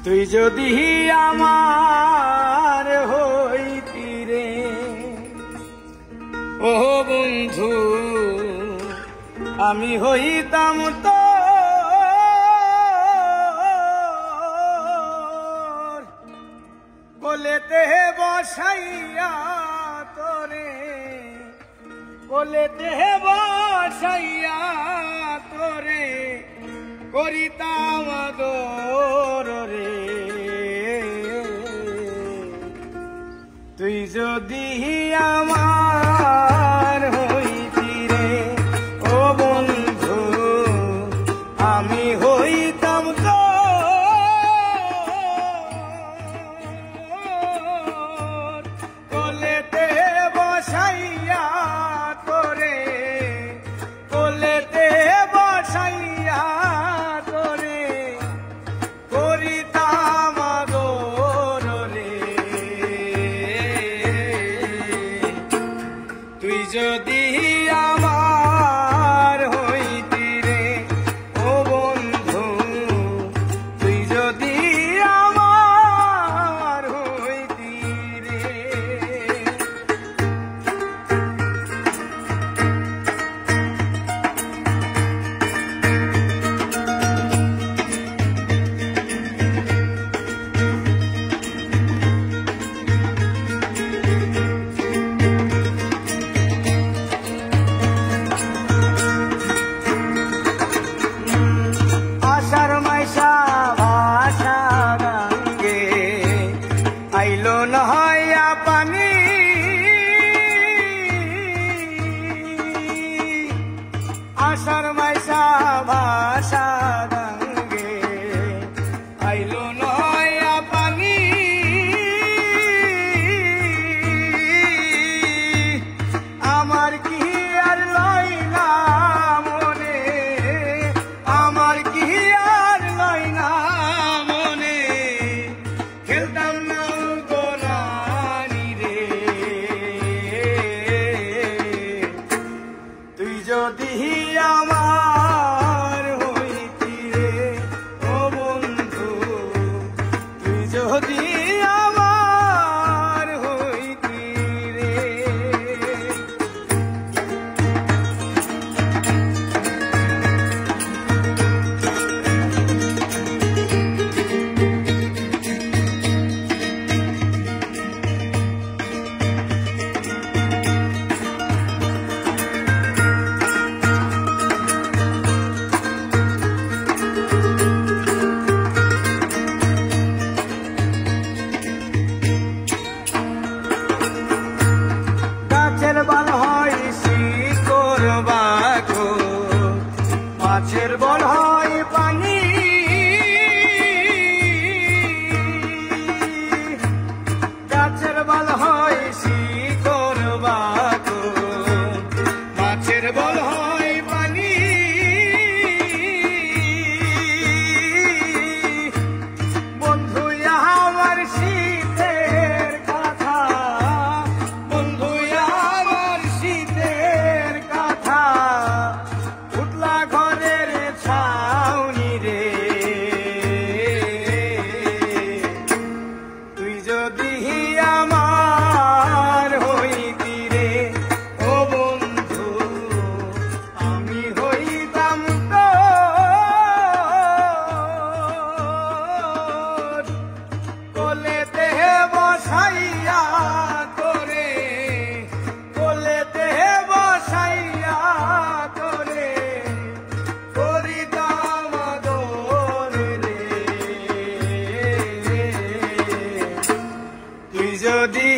তুই যদি আমার হইতি রে ও বন্ধু, আমি হইতাম তো কোলেতে বসাইয়া তোরে, কোলেতে বসাইয়া তোরে করিতাম আদর রে। তুই যদি আমার হইতি রে ও বন্ধু, আমি হইতাম তো কোলেতে বসাইয়া তোরে, কোলেতে বসাইয়া তোরে করিতাম আদর রে। তুই যদি আমার হইতি রে ও বন্ধু, তুই যদি আমার হইতি রে। আষাঢ় মাইশা ভাষা গাঙ্গে আইলো নহয়া পানি, আষাঢ় মাইশা ভাষা গাঙ্গে আইলো নহয়া পানি। আমার কি আর লইলা মনে, আমার কি আর লইলা মনে, খেলতাম না গোরানি রে। তুই যদি আমার হইতি রে ও বন্ধু, তুই যদি আমার হইতি রে। গাছের বল হয় শিকড় বাঁকো, মাছের বল হয় পানি। গাছের বল হয় শিকড় বাঁকো, মাছের বল হয় পানি। বন্ধু আমার শীতের কথা, বন্ধু আমার শীতের কথা, উঠলা ঘরের ছাউনি রে। তুই যদি আমার হইতি রে ও বন্ধু, আমি হইতাম তোর কোলেতে বসাইয়া তোরে, কোলেতে বসাইয়া তোরে করিতাম আদর রে। তুই যদি